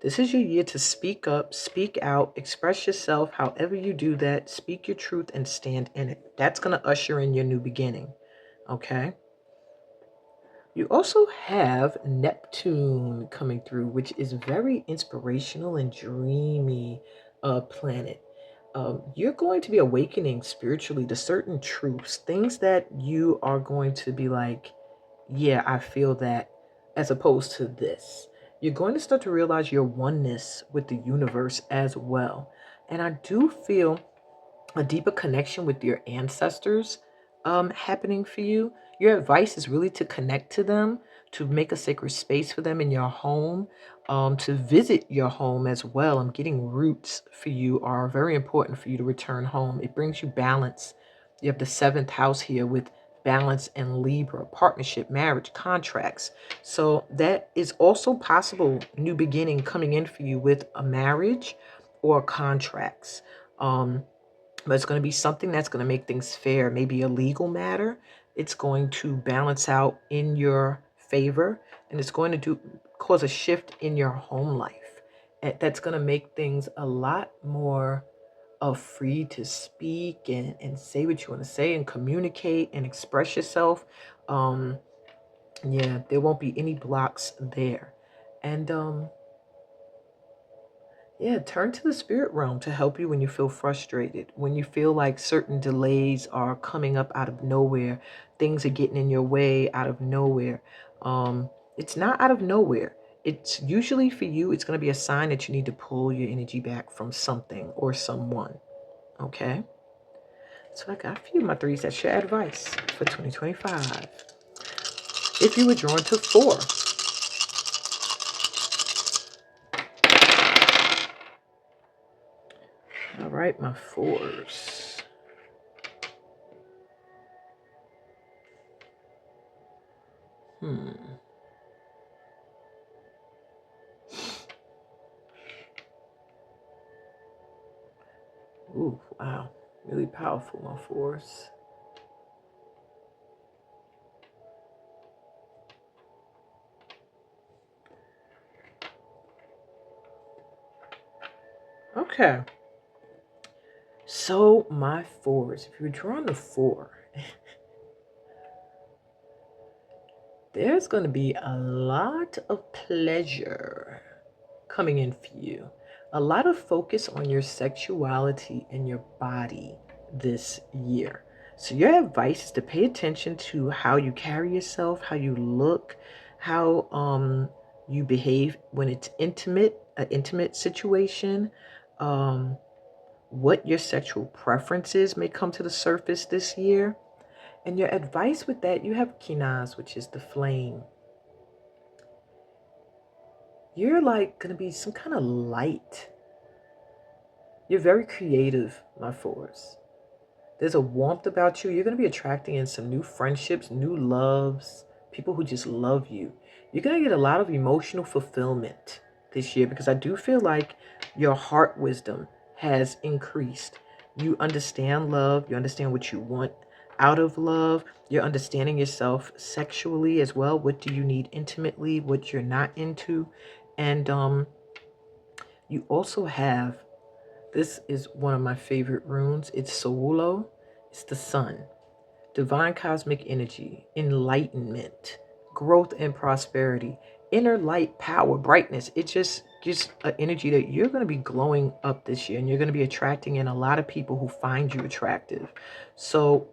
This is your year to speak up, speak out, express yourself. However you do that, speak your truth and stand in it. That's going to usher in your new beginning. Okay? You also have Neptune coming through, which is very inspirational and dreamy planet. You're going to be awakening spiritually to certain truths, things that you are going to be like, yeah, I feel that, as opposed to this. You're going to start to realize your oneness with the universe as well. And I do feel a deeper connection with your ancestors happening for you. Your advice is really to connect to them, to make a sacred space for them in your home, to visit your home as well. I'm getting roots for you are very important for you to return home. It brings you balance. You have the 7th house here with balance and Libra, partnership, marriage, contracts. So that is also possible new beginning coming in for you with a marriage or contracts. But it's going to be something that's going to make things fair, maybe a legal matter. It's going to balance out in your favor, and it's going to cause a shift in your home life. That's going to make things a lot more free to speak and say what you want to say and communicate and express yourself. Yeah, there won't be any blocks there. And yeah, turn to the spirit realm to help you when you feel frustrated, when you feel like certain delays are coming up out of nowhere, things are getting in your way out of nowhere. It's not out of nowhere. It's usually for you, it's going to be a sign that you need to pull your energy back from something or someone. Okay? So I got a few of my 3s. That's your advice for 2025. If you were drawn to 4, all right, my 4s. Ooh, wow. Really powerful, my 4s. Okay. So my 4s, if you're drawn to 4, there's going to be a lot of pleasure coming in for you. A lot of focus on your sexuality and your body this year. So your advice is to pay attention to how you carry yourself, how you look, how you behave when it's an intimate situation, um, what your sexual preferences may come to the surface this year. And your advice with that, you have kinaz, which is the flame. You're like going to be some kind of light. You're very creative, my fours. There's a warmth about you. You're going to be attracting in some new friendships, new loves, people who just love you. You're going to get a lot of emotional fulfillment this year because I do feel like your heart wisdom has increased. You understand love. You understand what you want out of love. You're understanding yourself sexually as well. What do you need intimately? What you're not into. And you also have, this is one of my favorite runes. It's SOWN. It's the sun. Divine cosmic energy, enlightenment, growth and prosperity, inner light, power, brightness. It just gives an energy that you're going to be glowing up this year, and you're going to be attracting in a lot of people who find you attractive. So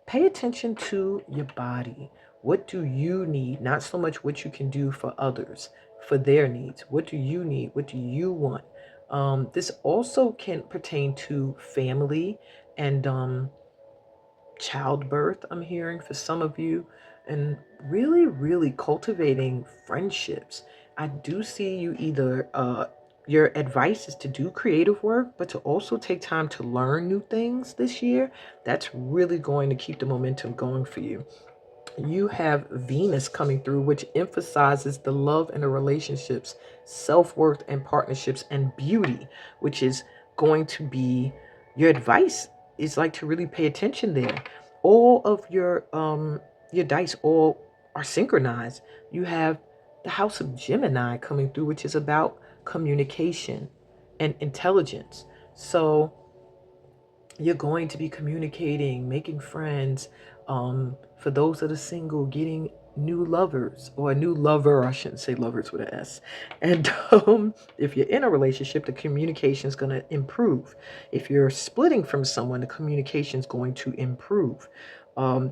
pay attention to your body. What do you need? Not so much what you can do for others, for their needs. What do you need? What do you want? This also can pertain to family and childbirth, I'm hearing for some of you, and really, really cultivating friendships. I do see you either, your advice is to do creative work, but to also take time to learn new things this year. That's really going to keep the momentum going for you. You have Venus coming through, which emphasizes the love and the relationships, self-worth and partnerships, and beauty, which is going to be your advice is like to really pay attention there. All of your dice all are synchronized. You have the house of Gemini coming through, which is about communication and intelligence. So you're going to be communicating, making friends. For those that are single, getting new lovers or a new lover. I shouldn't say lovers with an S. And if you're in a relationship, the communication is going to improve. If you're splitting from someone, the communication is going to improve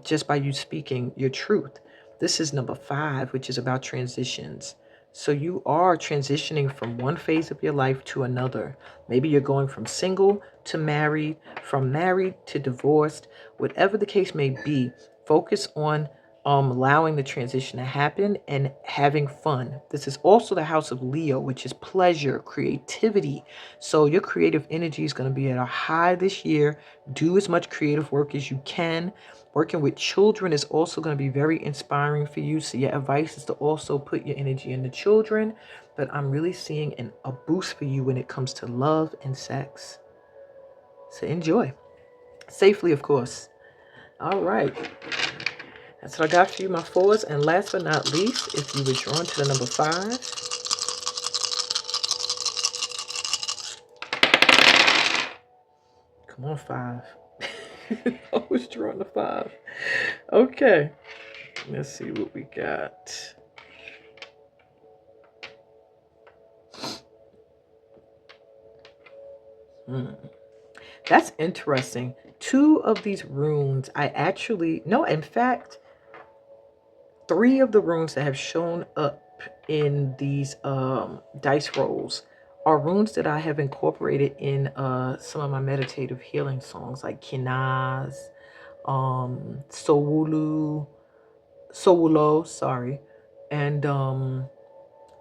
just by you speaking your truth. This is number 5, which is about transitions. So you are transitioning from one phase of your life to another. Maybe you're going from single to married, from married to divorced, whatever the case may be. Focus on allowing the transition to happen and having fun. This is also the house of Leo, which is pleasure, creativity. So your creative energy is going to be at a high this year. Do as much creative work as you can. Working with children is also going to be very inspiring for you. So your advice is to also put your energy into children. But I'm really seeing a boost for you when it comes to love and sex. So enjoy. Safely, of course. All right. That's what I got for you, my fours. And last but not least, if you were drawn to the number 5, come on, 5. I was drawn to 5. Okay. Let's see what we got. That's interesting. 2 of these runes, I actually, no, in fact, 3 of the runes that have shown up in these dice rolls are runes that I have incorporated in some of my meditative healing songs, like Kinaz, Sowulo, sorry. And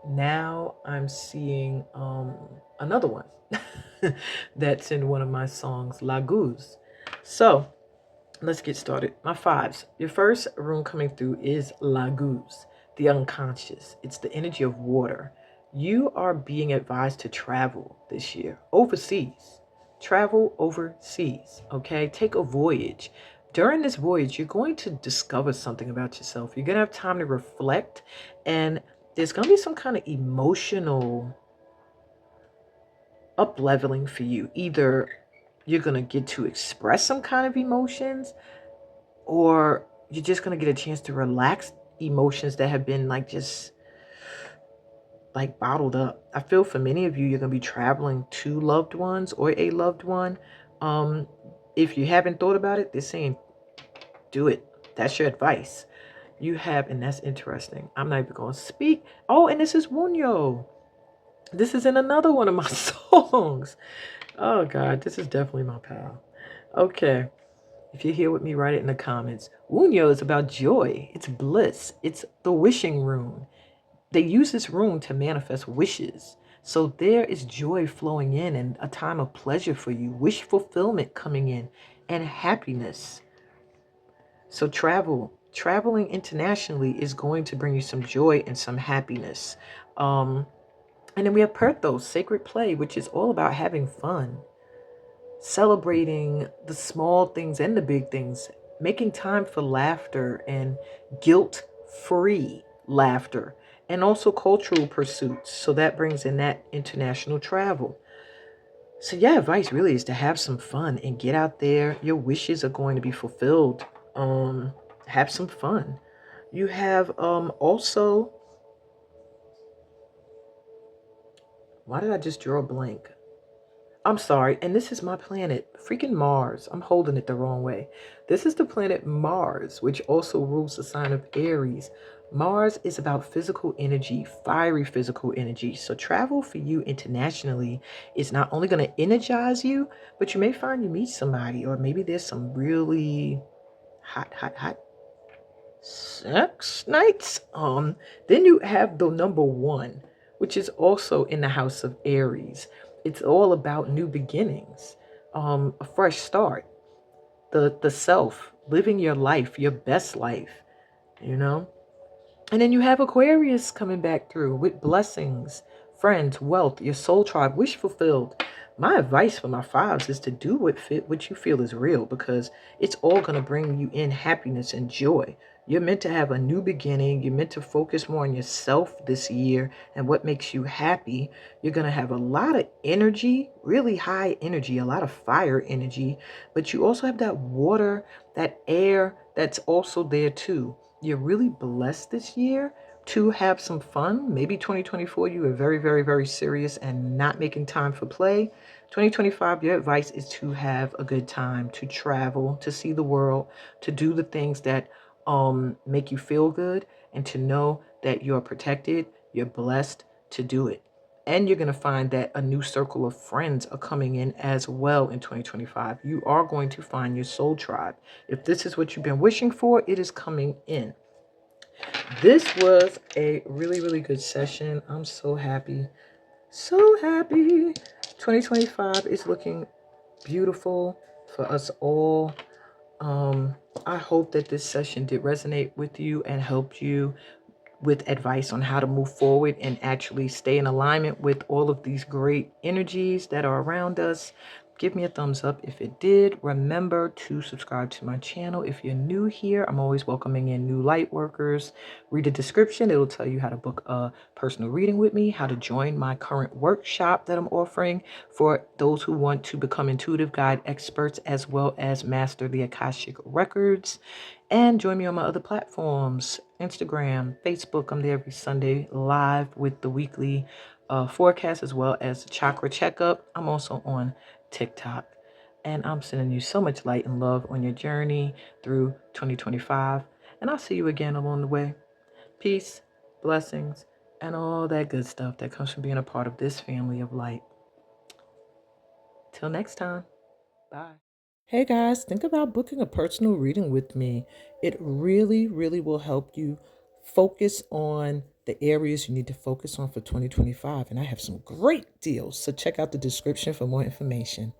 now I'm seeing another one that's in one of my songs, Laguz. So let's get started. My 5s. Your first rune coming through is Laguz, the unconscious. It's the energy of water. You are being advised to travel this year, overseas. Travel overseas, okay? Take a voyage. During this voyage, you're going to discover something about yourself. You're going to have time to reflect, and there's going to be some kind of emotional up-leveling for you. Either you're going to get to express some kind of emotions, or you're just going to get a chance to relax emotions that have been like just like bottled up. I feel for many of you, you're going to be traveling to loved ones or a loved one. If you haven't thought about it, they're saying Do it. That's your advice. You have, and that's interesting. I'm not even going to speak. Oh, and this is Wunyo. This is in another one of my songs. Oh, God, this is definitely my pal. Okay. If you're here with me, write it in the comments. Wunyo is about joy. It's bliss. It's the wishing room. They use this room to manifest wishes. So there is joy flowing in and a time of pleasure for you, wish fulfillment coming in, and happiness. So traveling internationally is going to bring you some joy and some happiness. And then we have Perthos, sacred play, which is all about having fun, celebrating the small things and the big things, making time for laughter and guilt-free laughter, and also cultural pursuits. So that brings in that international travel. So yeah, advice really is to have some fun and get out there. Your wishes are going to be fulfilled. Have some fun. You have also, why did I just draw a blank? I'm sorry, and this is my planet, freaking Mars. I'm holding it the wrong way. This is the planet Mars, which also rules the sign of Aries. Mars is about physical energy, fiery physical energy. So travel for you internationally is not only going to energize you, but you may find you meet somebody, or maybe there's some really hot sex nights. Then you have the number one, which is also in the house of Aries. It's all about new beginnings, a fresh start, the self, living your life, your best life, you know? And then you have Aquarius coming back through with blessings, friends, wealth, your soul tribe, wish fulfilled. My advice for my fives is to do what you feel is real, because it's all going to bring you in happiness and joy. You're meant to have a new beginning. You're meant to focus more on yourself this year and what makes you happy. You're going to have a lot of energy, really high energy, a lot of fire energy, but you also have that water, that air that's also there too. You're really blessed this year to have some fun. Maybe 2024, you were very, very, very serious and not making time for play. 2025, your advice is to have a good time, to travel, to see the world, to do the things that make you feel good, and to know that you're protected, you're blessed to do it. And you're going to find that a new circle of friends are coming in as well in 2025. You are going to find your soul tribe. If this is what you've been wishing for, it is coming in. This was a really, really good session. I'm so happy. So happy. 2025 is looking beautiful for us all. I hope that this session did resonate with you and helped you with advice on how to move forward and actually stay in alignment with all of these great energies that are around us. Give me a thumbs up if it did. Remember to subscribe to my channel. If you're new here, I'm always welcoming in new light workers. Read the description. It'll tell you how to book a personal reading with me, how to join my current workshop that I'm offering for those who want to become intuitive guide experts as well as master the Akashic records. And join me on my other platforms, Instagram, Facebook. I'm there every Sunday live with the weekly forecast as well as the chakra checkup. I'm also on TikTok. And I'm sending you so much light and love on your journey through 2025. And I'll see you again along the way. Peace, blessings, and all that good stuff that comes from being a part of this family of light. Till next time. Bye. Hey guys, think about booking a personal reading with me. It really, really will help you focus on the areas you need to focus on for 2025. And I have some great deals. So check out the description for more information.